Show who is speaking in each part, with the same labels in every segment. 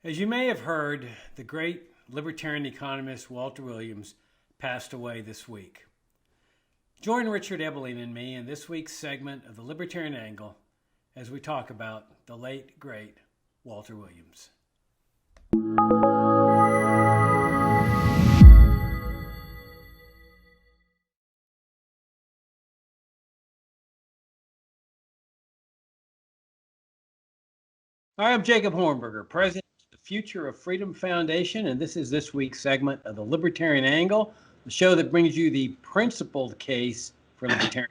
Speaker 1: As you may have heard, the great libertarian economist Walter Williams passed away this week. Join Richard Ebeling and me in this week's segment of the Libertarian Angle as we talk about the late, great Walter Williams. I'm Jacob Hornberger, President of the Future of Freedom Foundation, and this is this week's segment of the Libertarian Angle, the show that brings you the principled case for libertarian.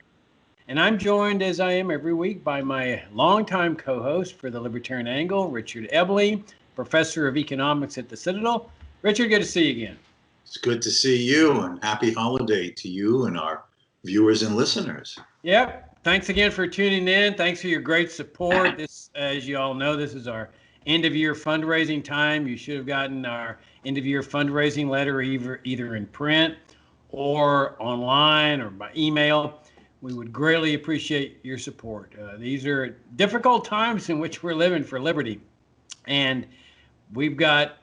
Speaker 1: And I'm joined, as I am every week, by my longtime co-host for the Libertarian Angle, Richard Ebley, professor of economics at the Citadel. Richard, good to see you again.
Speaker 2: It's good to see you, and happy holiday to you and our viewers and listeners.
Speaker 1: Yep. Thanks again for tuning in. Thanks for your great support. This, as you all know, this is our end-of-year fundraising time. You should have gotten our end-of-year fundraising letter either in print or online or by email. We would greatly appreciate your support. These are difficult times in which we're living for liberty, and we've got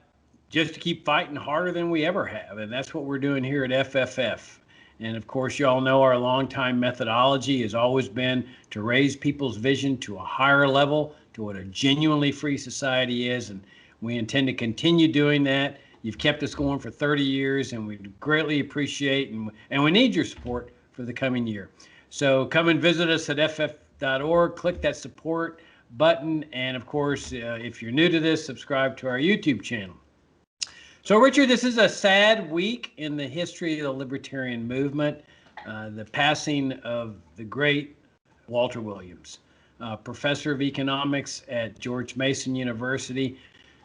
Speaker 1: just to keep fighting harder than we ever have, and that's what we're doing here at FFF. And of course, you all know our longtime methodology has always been to raise people's vision to a higher level, to what a genuinely free society is. And we intend to continue doing that. You've kept us going for 30 years, and we greatly appreciate and we need your support for the coming year. So come and visit us at ff.org, click that support button. And of course, if you're new to this, subscribe to our YouTube channel. So, Richard, this is a sad week in the history of the libertarian movement, the passing of the great Walter Williams, professor of economics at George Mason University,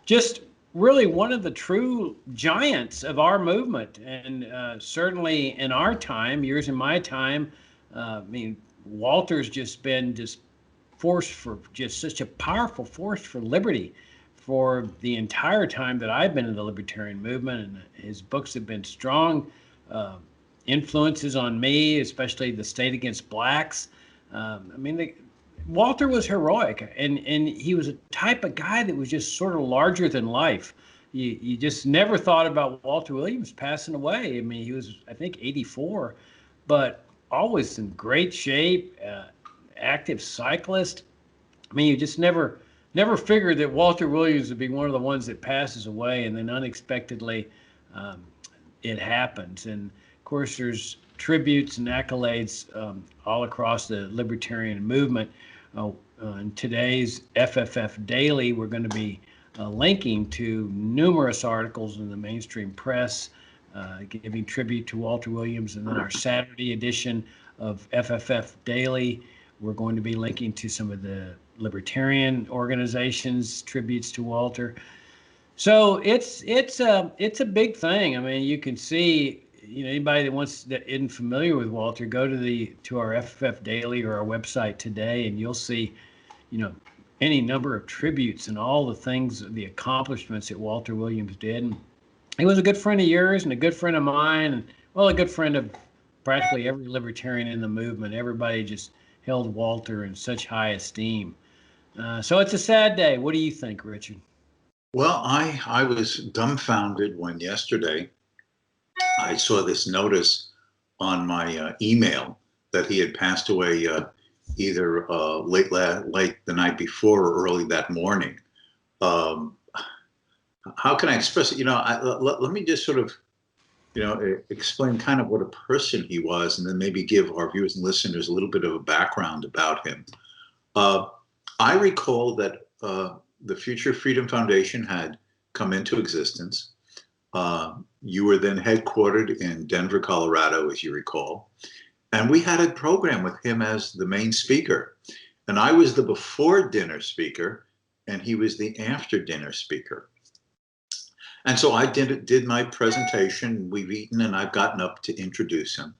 Speaker 1: just really one of the true giants of our movement. And certainly in our time, yours and my time, Walter's just been force for just such a powerful force for liberty for the entire time that I've been in the libertarian movement, and his books have been strong influences on me, especially The State Against Blacks. Walter was heroic, and he was a type of guy that was just sort of larger than life. You just never thought about Walter Williams passing away. I mean, he was, I think, 84, but always in great shape, active cyclist. I mean, you just never figured that Walter Williams would be one of the ones that passes away, and then unexpectedly it happens. And of course, there's tributes and accolades all across the libertarian movement. In today's FFF Daily, we're going to be linking to numerous articles in the mainstream press giving tribute to Walter Williams. And then our Saturday edition of FFF Daily, we're going to be linking to some of the libertarian organizations, tributes to Walter. So it's a big thing. I mean, you can see, anybody that isn't familiar with Walter, go to our FFF Daily or our website today, and you'll see, any number of tributes and all the things, the accomplishments that Walter Williams did. And he was a good friend of yours and a good friend of mine, and a good friend of practically every libertarian in the movement. Everybody just held Walter in such high esteem. So it's a sad day. What do you think, Richard?
Speaker 2: Well, I was dumbfounded when yesterday I saw this notice on my email that he had passed away either late the night before or early that morning. How can I express it? Let me just sort of, explain kind of what a person he was, and then maybe give our viewers and listeners a little bit of a background about him. I recall that the Future Freedom Foundation had come into existence. You were then headquartered in Denver, Colorado, as you recall. And we had a program with him as the main speaker. And I was the before dinner speaker, and he was the after dinner speaker. And so I did my presentation. We've eaten, and I've gotten up to introduce him.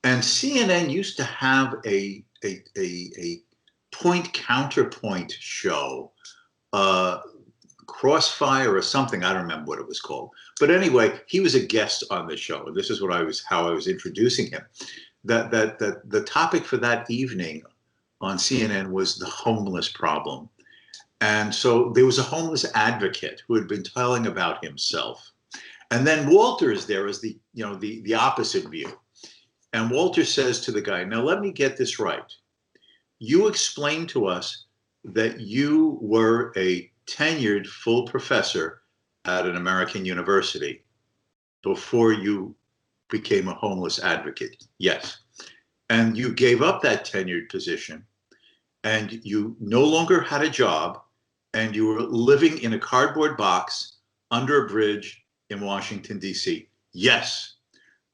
Speaker 2: And CNN used to have a point counterpoint show, Crossfire or something. I don't remember what it was called. But anyway, he was a guest on the show. This is how I was introducing him. That the topic for that evening on CNN was the homeless problem. And so there was a homeless advocate who had been telling about himself. And then Walter is there as the opposite view. And Walter says to the guy, now let me get this right. You explained to us that you were a tenured full professor at an American university before you became a homeless advocate. Yes. And you gave up that tenured position and you no longer had a job and you were living in a cardboard box under a bridge in Washington, D.C. Yes.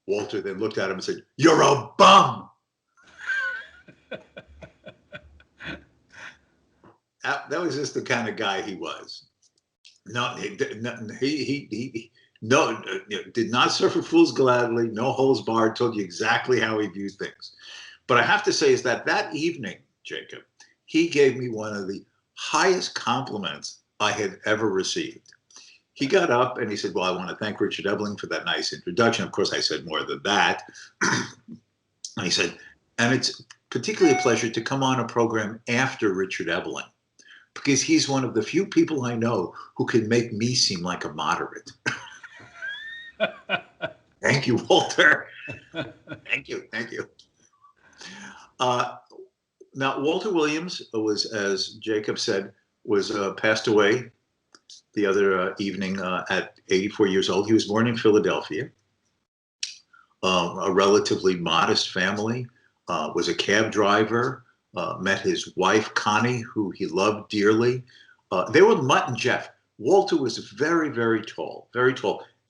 Speaker 2: Walter then looked at him and said, you're a bum. That was just the kind of guy he was. No, he did not suffer fools gladly, no holds barred, told you exactly how he viewed things. But I have to say is that evening, Jacob, he gave me one of the highest compliments I had ever received. He got up and he said, well, I want to thank Richard Ebeling for that nice introduction. Of course, I said more than that. And he said, and it's particularly a pleasure to come on a program after Richard Ebeling, because he's one of the few people I know who can make me seem like a moderate. Thank you, Walter. Thank you. Now, Walter Williams was, as Jacob said, was passed away the other evening at 84 years old. He was born in Philadelphia, a relatively modest family, was a cab driver, met his wife, Connie, who he loved dearly. They were Mutt and Jeff. Walter was very, very tall,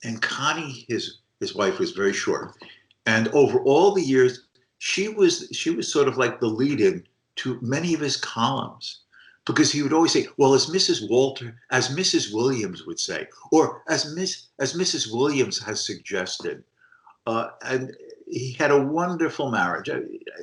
Speaker 2: and Connie, his wife, was very short. And over all the years, she was sort of like the lead-in to many of his columns, because he would always say, well, as Mrs. Williams would say, or as Mrs. Williams has suggested. And he had a wonderful marriage.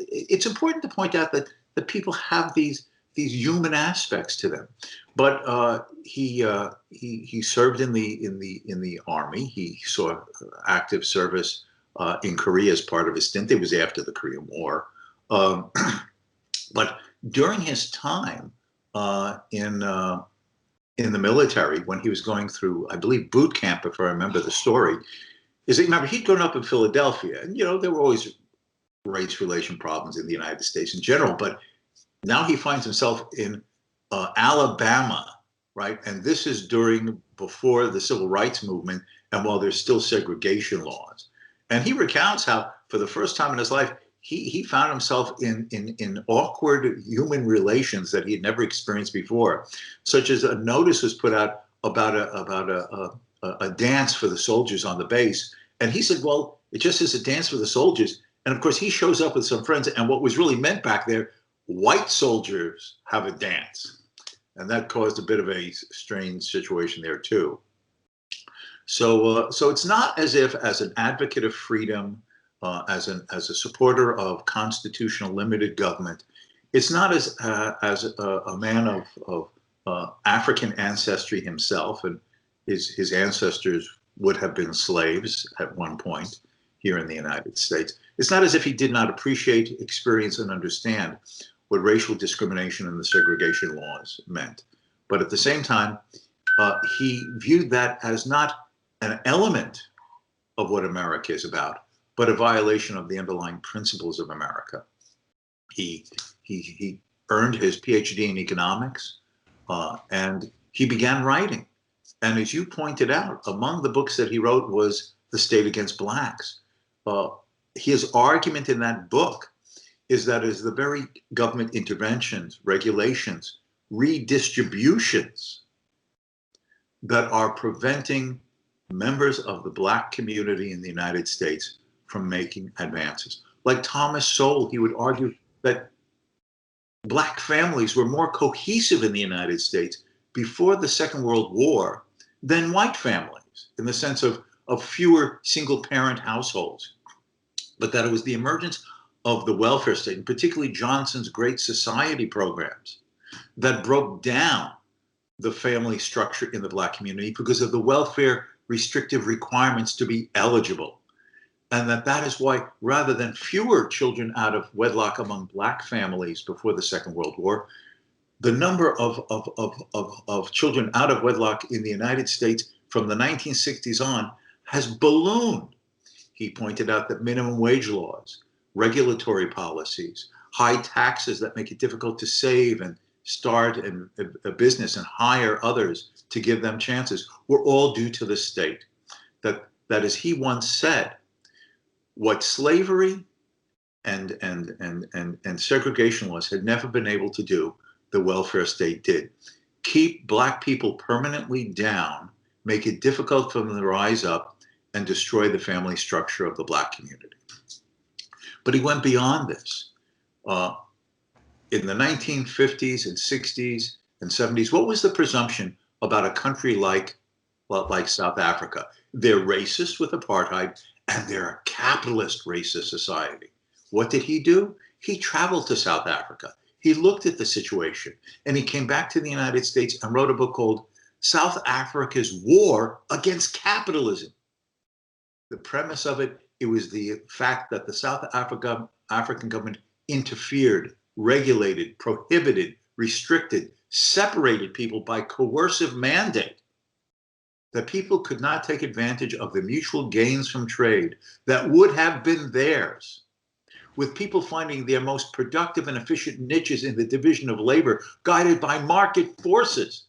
Speaker 2: It's important to point out that people have these human aspects to them. But he served in the army. He saw active service in Korea as part of his stint. It was after the Korean War. But during his time in the military, when he was going through, I believe, boot camp, if I remember the story, remember, he'd grown up in Philadelphia, and there were always race relation problems in the United States in general. But now he finds himself in Alabama, right? And this is before the Civil Rights Movement, and while there's still segregation laws. And he recounts how, for the first time in his life, he found himself in awkward human relations that he had never experienced before, such as a notice was put out about a dance for the soldiers on the base. And he said, well, it just is a dance for the soldiers. And of course, he shows up with some friends. And what was really meant back there, white soldiers have a dance. And that caused a bit of a strange situation there, too. So it's not as if, as an advocate of freedom, as a supporter of constitutional limited government, it's not as a man of African ancestry himself, and his ancestors would have been slaves at one point here in the United States. It's not as if he did not appreciate, experience, and understand what racial discrimination and the segregation laws meant. But at the same time, he viewed that as not an element of what America is about, but a violation of the underlying principles of America. He earned his PhD in economics, and he began writing. And as you pointed out, among the books that he wrote was The State Against Blacks. His argument in that book is that as the very government interventions, regulations, redistributions that are preventing members of the Black community in the United States from making advances. Like Thomas Sowell, he would argue that Black families were more cohesive in the United States before the Second World War than white families, in the sense of fewer single-parent households. But that it was the emergence of the welfare state, and particularly Johnson's Great Society programs, that broke down the family structure in the Black community because of the welfare restrictive requirements to be eligible. And that is why, rather than fewer children out of wedlock among Black families before the Second World War, the number of children out of wedlock in the United States from the 1960s on has ballooned. He pointed out that minimum wage laws, regulatory policies, high taxes that make it difficult to save and start a business and hire others to give them chances were all due to the state. That as he once said, what slavery and segregation laws had never been able to do, the welfare state did. Keep Black people permanently down, make it difficult for them to rise up, and destroy the family structure of the Black community. But he went beyond this. In the 1950s and 60s and 70s, what was the presumption about a country like South Africa? They're racist with apartheid, and they're a capitalist racist society. What did he do? He traveled to South Africa. He looked at the situation, and he came back to the United States and wrote a book called South Africa's War Against Capitalism. The premise of it, it was the fact that the South African government interfered, regulated, prohibited, restricted, separated people by coercive mandate. That people could not take advantage of the mutual gains from trade that would have been theirs, with people finding their most productive and efficient niches in the division of labor guided by market forces,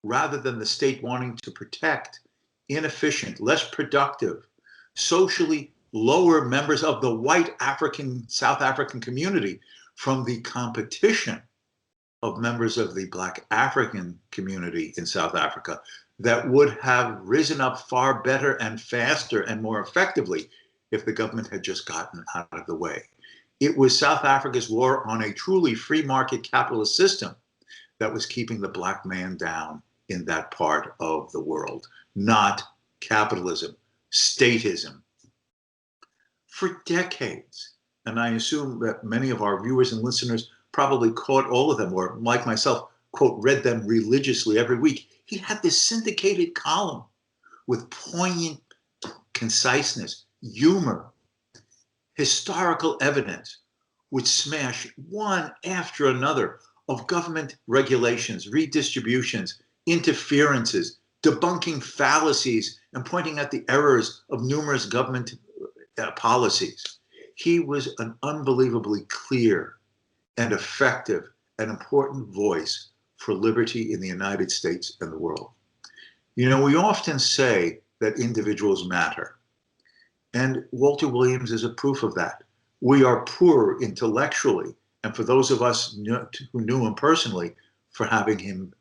Speaker 2: rather than the state wanting to protect inefficient, less productive, socially lower members of the white South African community from the competition of members of the Black African community in South Africa that would have risen up far better and faster and more effectively if the government had just gotten out of the way. It was South Africa's war on a truly free market capitalist system that was keeping the Black man down in that part of the world, not capitalism, statism. For decades, and I assume that many of our viewers and listeners probably caught all of them, or like myself, quote, read them religiously every week. He had this syndicated column with poignant conciseness, humor, historical evidence, would smash one after another of government regulations, redistributions, interferences, debunking fallacies, and pointing out the errors of numerous government policies. He was an unbelievably clear and effective and important voice for liberty in the United States and the world. You know, we often say that individuals matter, and Walter Williams is a proof of that. We are poor intellectually, and for those of us who knew him personally, for having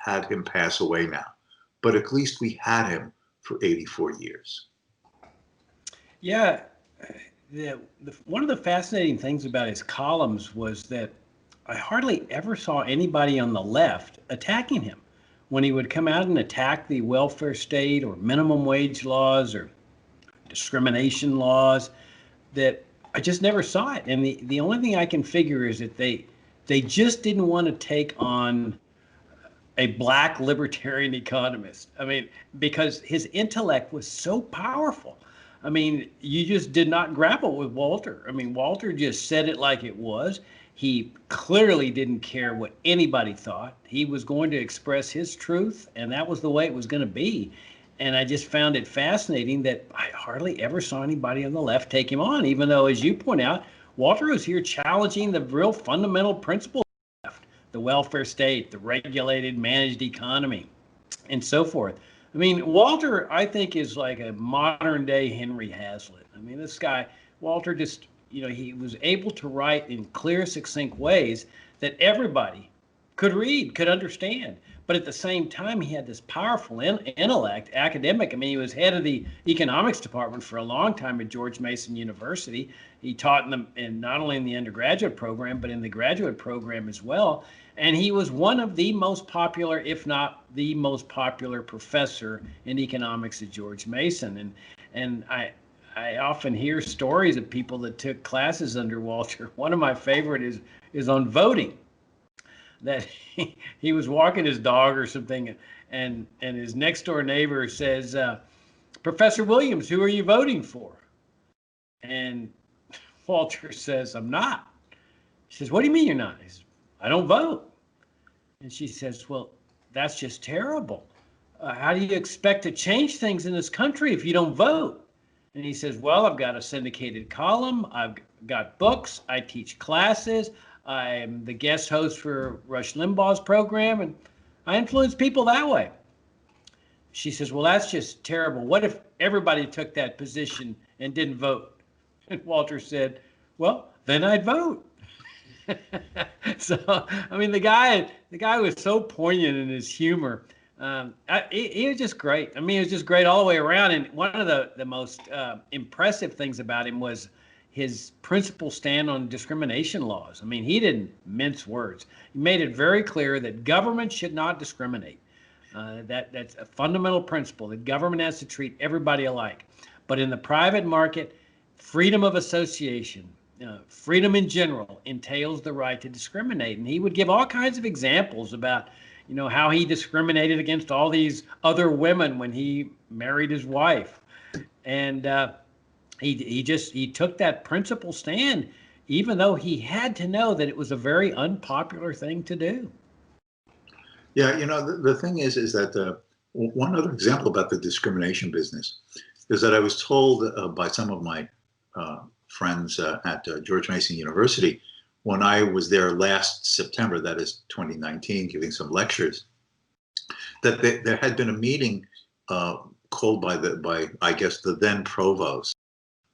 Speaker 2: had him pass away now. But at least we had him for 84 years.
Speaker 1: Yeah. One of the fascinating things about his columns was that I hardly ever saw anybody on the left attacking him. When he would come out and attack the welfare state or minimum wage laws or discrimination laws, that I just never saw it. And the only thing I can figure is that they just didn't want to take on a Black libertarian economist. I mean, because his intellect was so powerful. I mean, you just did not grapple with Walter. I mean, Walter just said it like it was. He clearly didn't care what anybody thought. He was going to express his truth, and that was the way it was going to be. And I just found it fascinating that I hardly ever saw anybody on the left take him on, even though, as you point out, Walter was here challenging the real fundamental principles of the left, the welfare state, the regulated, managed economy, and so forth. I mean, Walter, I think, is like a modern day Henry Hazlitt. I mean, this guy, Walter, just, you know, he was able to write in clear, succinct ways that everybody could read, could understand. But at the same time, he had this powerful intellect, academic. I mean, he was head of the economics department for a long time at George Mason University. He taught not only in the undergraduate program, but in the graduate program as well. And he was one of the most popular, if not the most popular professor in economics at George Mason. And I often hear stories of people that took classes under Walter. One of my favorite is on voting. That he was walking his dog or something, and his next door neighbor says, Professor Williams, who are you voting for? And Walter says, I'm not. She says, what do you mean you're not? He says, I don't vote. And she says, well, that's just terrible. How do you expect to change things in this country if you don't vote? And he says, well, I've got a syndicated column. I've got books. I teach classes. I'm the guest host for Rush Limbaugh's program, and I influence people that way. She says, well, that's just terrible. What if everybody took that position and didn't vote? And Walter said, well, then I'd vote. So, I mean, the guy was so poignant in his humor. He was just great. I mean, it was just great all the way around. And one of the most impressive things about him was his principal stand on discrimination laws. I mean, he didn't mince words. He made it very clear that government should not discriminate. That's a fundamental principle, that government has to treat everybody alike. But in the private market, freedom of association, freedom in general entails the right to discriminate. And he would give all kinds of examples about, how he discriminated against all these other women when he married his wife. And he took that principle stand, even though he had to know that it was a very unpopular thing to do.
Speaker 2: Yeah, the thing is that one other example about the discrimination business is that I was told by some of my friends at George Mason University when I was there last September, that is 2019, giving some lectures, that there had been a meeting called by I guess the then provost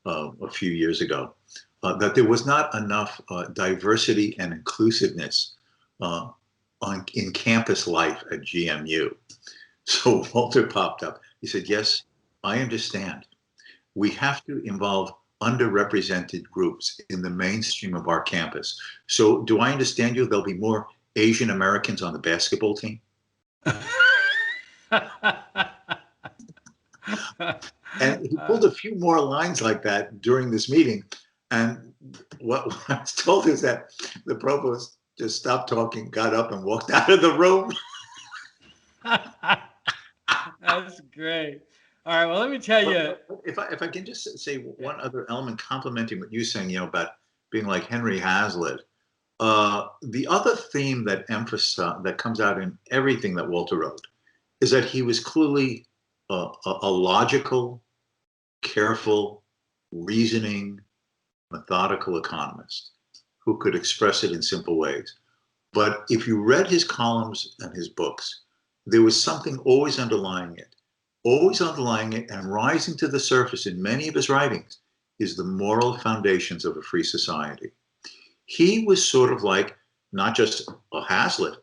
Speaker 2: a few years ago, that there was not enough diversity and inclusiveness in campus life at GMU. So Walter popped up. He said, yes, I understand. We have to involve underrepresented groups in the mainstream of our campus. So do I understand you? There'll be more Asian Americans on the basketball team? And he pulled a few more lines like that during this meeting. And what I was told is that the provost just stopped talking, got up, and walked out of the room.
Speaker 1: That's great. All right, well, let me tell you.
Speaker 2: If I can just say one other element complementing what you're saying, about being like Henry Hazlitt. The other theme that comes out in everything that Walter wrote is that he was clearly a logical, careful, reasoning, methodical economist who could express it in simple ways. But if you read his columns and his books, there was something always underlying it and rising to the surface in many of his writings is the moral foundations of a free society. He was sort of like not just a Hazlitt,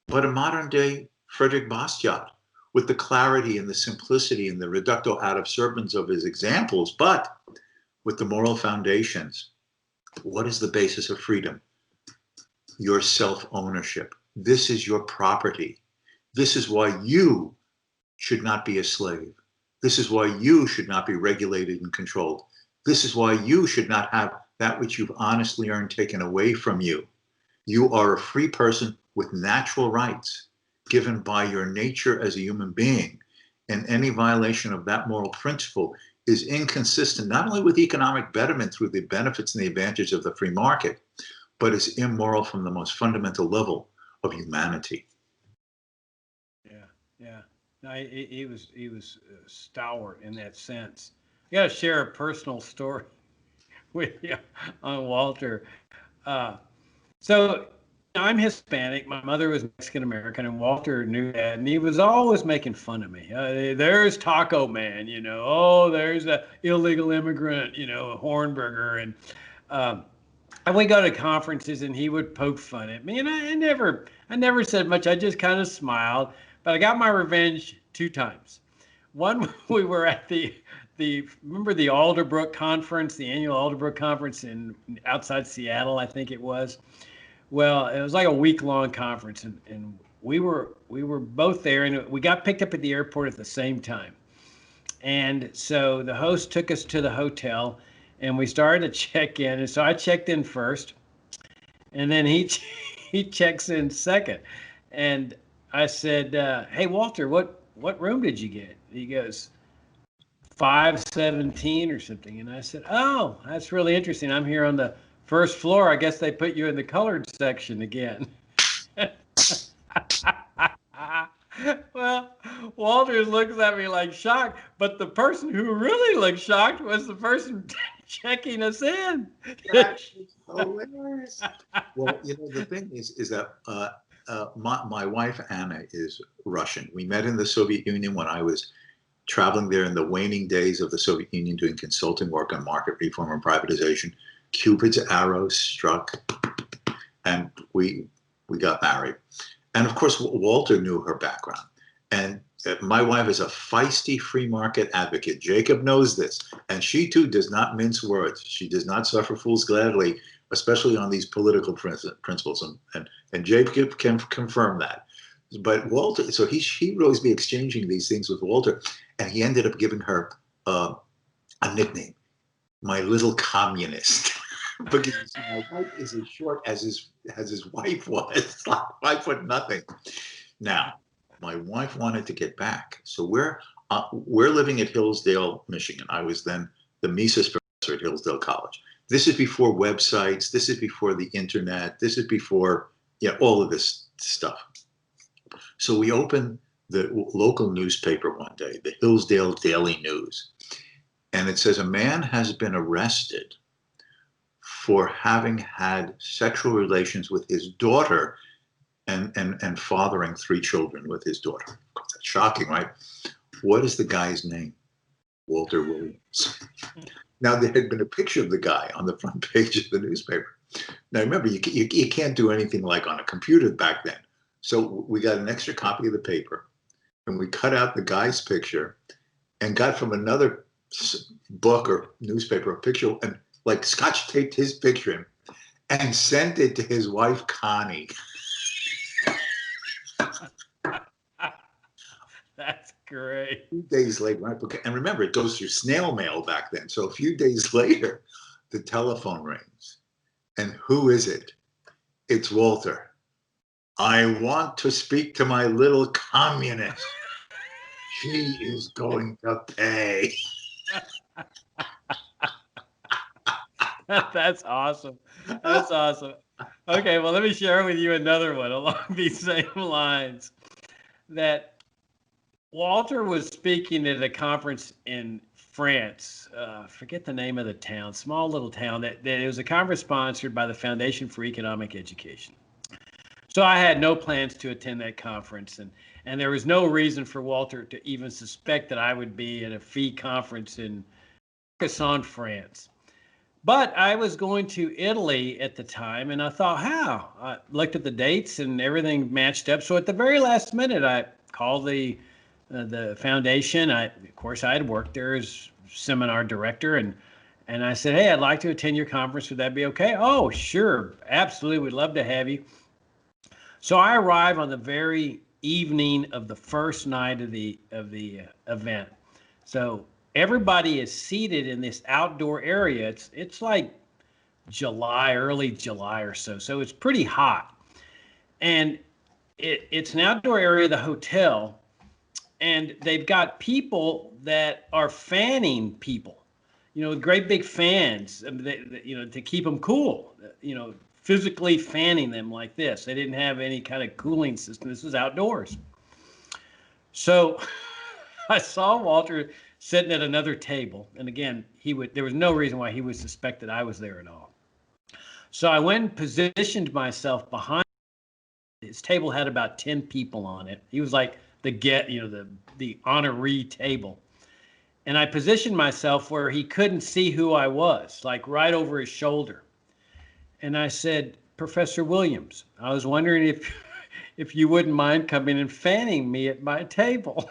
Speaker 2: but a modern day Frederick Bastiat, with the clarity and the simplicity and the reductio ad absurdum of his examples, but with the moral foundations. What is the basis of freedom? Your self-ownership. This is your property. This is why you should not be a slave. This is why you should not be regulated and controlled. This is why you should not have that which you've honestly earned taken away from you. You are a free person with natural rights given by your nature as a human being. And any violation of that moral principle is inconsistent not only with economic betterment through the benefits and the advantages of the free market, but is immoral from the most fundamental level of humanity.
Speaker 1: Yeah. No, he was stalwart in that sense. I got to share a personal story with you on Walter. So I'm Hispanic. My mother was Mexican American, and Walter knew that, and he was always making fun of me. There's Taco Man, Oh, there's a illegal immigrant, Hornberger, and we go to conferences, and he would poke fun at me, and I never said much. I just kind of smiled. But I got my revenge 2 times. One, we were at remember the Alderbrook conference, the annual Alderbrook conference outside Seattle, I think it was. Well, it was like a week-long conference, and we were both there, and we got picked up at the airport at the same time. And so the host took us to the hotel, and we started to check in. And so I checked in first, and then he checks in second. And I said, hey, Walter, what room did you get? He goes, 517 or something. And I said, oh, that's really interesting. I'm here on the first floor, I guess they put you in the colored section again. Well, Walters looks at me like shocked, but the person who really looked shocked was the person checking us in.
Speaker 2: That's hilarious. Well, the thing is that my wife Anna is Russian. We met in the Soviet Union when I was traveling there in the waning days of the Soviet Union, doing consulting work on market reform and privatization. Cupid's arrow struck, and we got married. And of course, Walter knew her background. And my wife is a feisty free market advocate. Jacob knows this. And she too does not mince words. She does not suffer fools gladly, especially on these political principles. And Jacob can confirm that. But Walter, so he would always be exchanging these things with Walter. And he ended up giving her a nickname, my little communist. Because my wife is as short as his wife was, like 5'0". Now, my wife wanted to get back, so we're living at Hillsdale, Michigan. I was then the Mises professor at Hillsdale College. This is before websites. This is before the internet. This is before all of this stuff. So we opened the local newspaper one day, the Hillsdale Daily News, and it says a man has been arrested for having had sexual relations with his daughter and fathering 3 children with his daughter. That's shocking, right? What is the guy's name? Walter Williams. Now, there had been a picture of the guy on the front page of the newspaper. Now, remember, you can't do anything like on a computer back then. So we got an extra copy of the paper, and we cut out the guy's picture and got from another book or newspaper a picture and like scotch taped his picture in and sent it to his wife, Connie.
Speaker 1: That's great.
Speaker 2: A few days later, right? And remember, it goes through snail mail back then. So a few days later, the telephone rings. And who is it? It's Walter. I want to speak to my little communist. She is going to pay.
Speaker 1: That's awesome. That's awesome. Okay, well, let me share with you another one along these same lines. That Walter was speaking at a conference in France. Forget the name of the town, small little town. That it was a conference sponsored by the Foundation for Economic Education. So I had no plans to attend that conference, and there was no reason for Walter to even suspect that I would be at a fee conference in Carcassonne, France. But I was going to Italy at the time, and I thought, how? I looked at the dates, and everything matched up. So at the very last minute, I called the foundation. Of course, I had worked there as seminar director, and I said, hey, I'd like to attend your conference. Would that be okay? Oh, sure, absolutely. We'd love to have you. So I arrive on the very evening of the first night of the event. So everybody is seated in this outdoor area. It's like July, early July or so. So it's pretty hot. And it's an outdoor area, the hotel, and they've got people that are fanning people, great big fans, to keep them cool, physically fanning them like this. They didn't have any kind of cooling system. This was outdoors. So I saw Walter sitting at another table. And again, there was no reason why he would suspect that I was there at all. So I went and positioned myself behind. His table had about 10 people on it. He was like the honoree table. And I positioned myself where he couldn't see who I was, like right over his shoulder. And I said, Professor Williams, I was wondering if you wouldn't mind coming and fanning me at my table.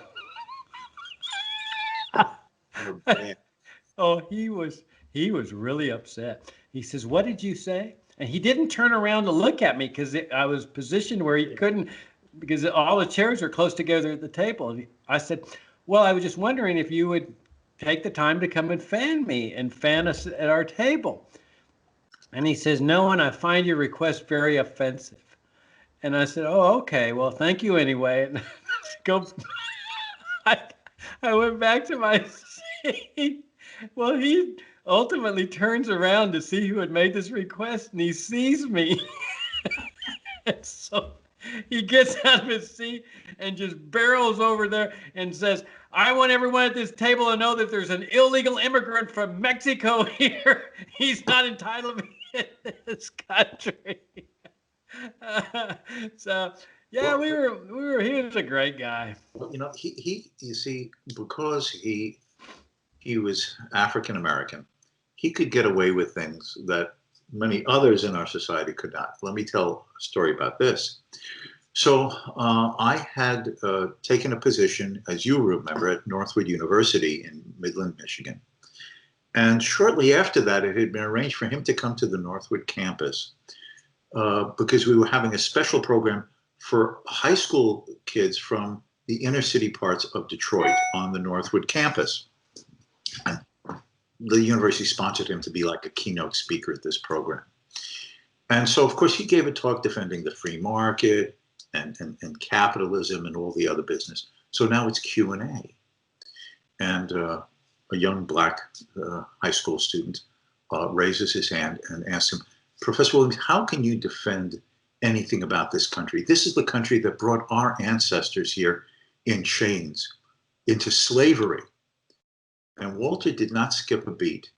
Speaker 1: Oh, he was really upset. He says, what did you say? And he didn't turn around to look at me because I was positioned where he couldn't, because all the chairs are close together at the table. I said, well, I was just wondering if you would take the time to come and fan me and fan us at our table. And he says, no, and I find your request very offensive. And I said, oh, okay, well, thank you anyway. And I went back to my seat. Well, he ultimately turns around to see who had made this request, and he sees me. And so he gets out of his seat and just barrels over there and says, I want everyone at this table to know that there's an illegal immigrant from Mexico here. He's not entitled to be in this country. So yeah,
Speaker 2: Well,
Speaker 1: he was a great guy.
Speaker 2: you know, you see, because he was African American, he could get away with things that many others in our society could not. Let me tell a story about this. So I had taken a position, as you remember, at Northwood University in Midland, Michigan. And shortly after that, it had been arranged for him to come to the Northwood campus because we were having a special program for high school kids from the inner city parts of Detroit on the Northwood campus. And the university sponsored him to be like a keynote speaker at this program. And so, of course, he gave a talk defending the free market and capitalism and all the other business. So now it's Q&A. And a young black high school student raises his hand and asks him, Professor Williams, how can you defend anything about this country? This is the country that brought our ancestors here in chains into slavery. And Walter did not skip a beat.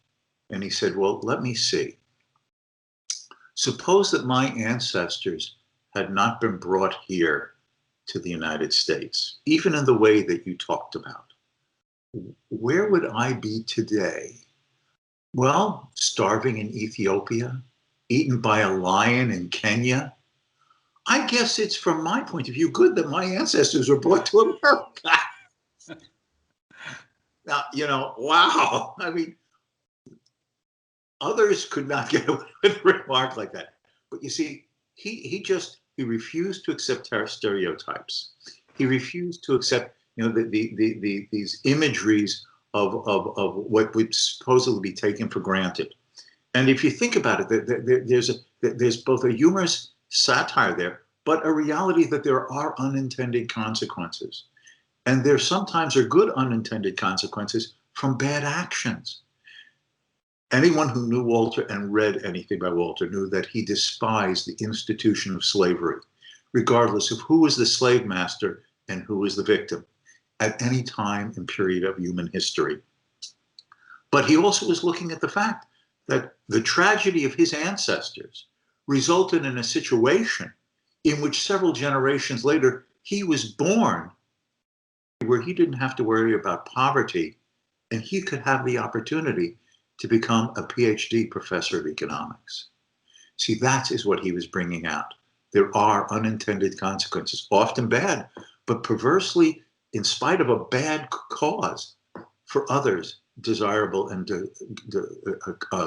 Speaker 2: And he said, well, let me see. Suppose that my ancestors had not been brought here to the United States, even in the way that you talked about. Where would I be today? Well, starving in Ethiopia, eaten by a lion in Kenya. I guess it's, from my point of view, good that my ancestors were brought to America. Now, you know, wow. I mean, others could not get away with a remark like that. But you see, he refused to accept stereotypes. He refused to accept, you know, these imageries of what would supposedly be taken for granted. And if you think about it, there's both a humorous satire there, but a reality that there are unintended consequences. And there sometimes are good unintended consequences from bad actions. Anyone who knew Walter and read anything by Walter knew that he despised the institution of slavery, regardless of who was the slave master and who was the victim at any time and period of human history. But he also was looking at the fact that the tragedy of his ancestors resulted in a situation in which several generations later, he was born where he didn't have to worry about poverty and he could have the opportunity to become a PhD professor of economics. See, that is what he was bringing out. There are unintended consequences, often bad, but perversely, in spite of a bad cause, for others, desirable and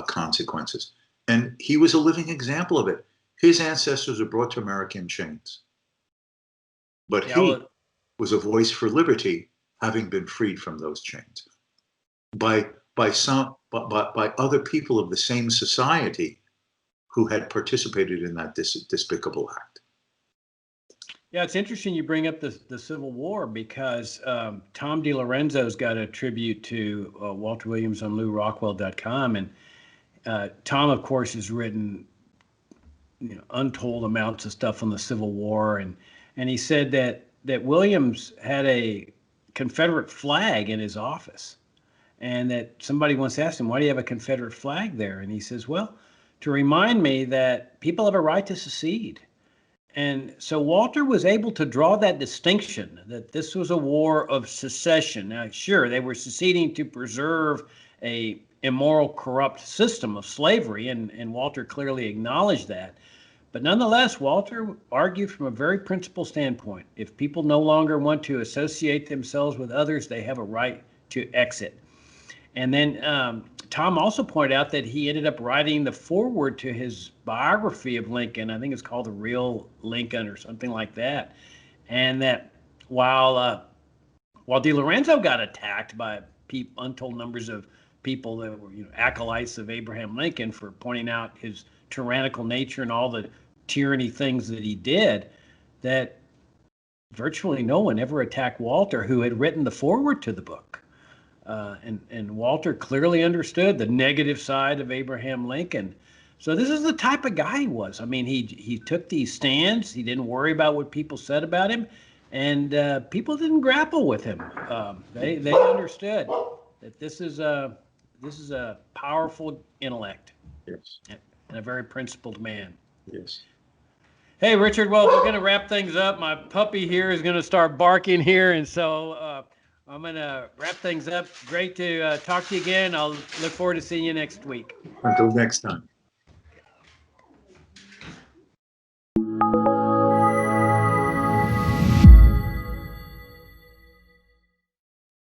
Speaker 2: consequences. And he was a living example of it. His ancestors were brought to America in chains. But he was a voice for liberty, having been freed from those chains by other people of the same society who had participated in that despicable act.
Speaker 1: Yeah, it's interesting you bring up the Civil War because Tom DiLorenzo's got a tribute to Walter Williams on LouRockwell.com, and Tom, of course, has written untold amounts of stuff on the Civil War, and he said that Williams had a Confederate flag in his office, and that somebody once asked him, "Why do you have a Confederate flag there?" And he says, "Well, to remind me that people have a right to secede." And so Walter was able to draw that distinction that this was a war of secession. Now, sure, they were seceding to preserve a immoral, corrupt system of slavery, and Walter clearly acknowledged that. But nonetheless, Walter argued from a very principled standpoint. If people no longer want to associate themselves with others, they have a right to exit. And then Tom also pointed out that he ended up writing the foreword to his biography of Lincoln. I think it's called The Real Lincoln or something like that. And that while DiLorenzo got attacked by untold numbers of people that were acolytes of Abraham Lincoln for pointing out his tyrannical nature and all the tyranny things that he did, that virtually no one ever attacked Walter, who had written the foreword to the book. And Walter clearly understood the negative side of Abraham Lincoln. So this is the type of guy he was. I mean, he took these stands. He didn't worry about what people said about him, and people didn't grapple with him. They understood that this is a powerful intellect.
Speaker 2: Yes.
Speaker 1: And a very principled man.
Speaker 2: Yes.
Speaker 1: Hey, Richard. Well, we're going to wrap things up. My puppy here is going to start barking here, and so I'm going to wrap things up. Great to talk to you again. I'll look forward to seeing you next week.
Speaker 2: Until next time.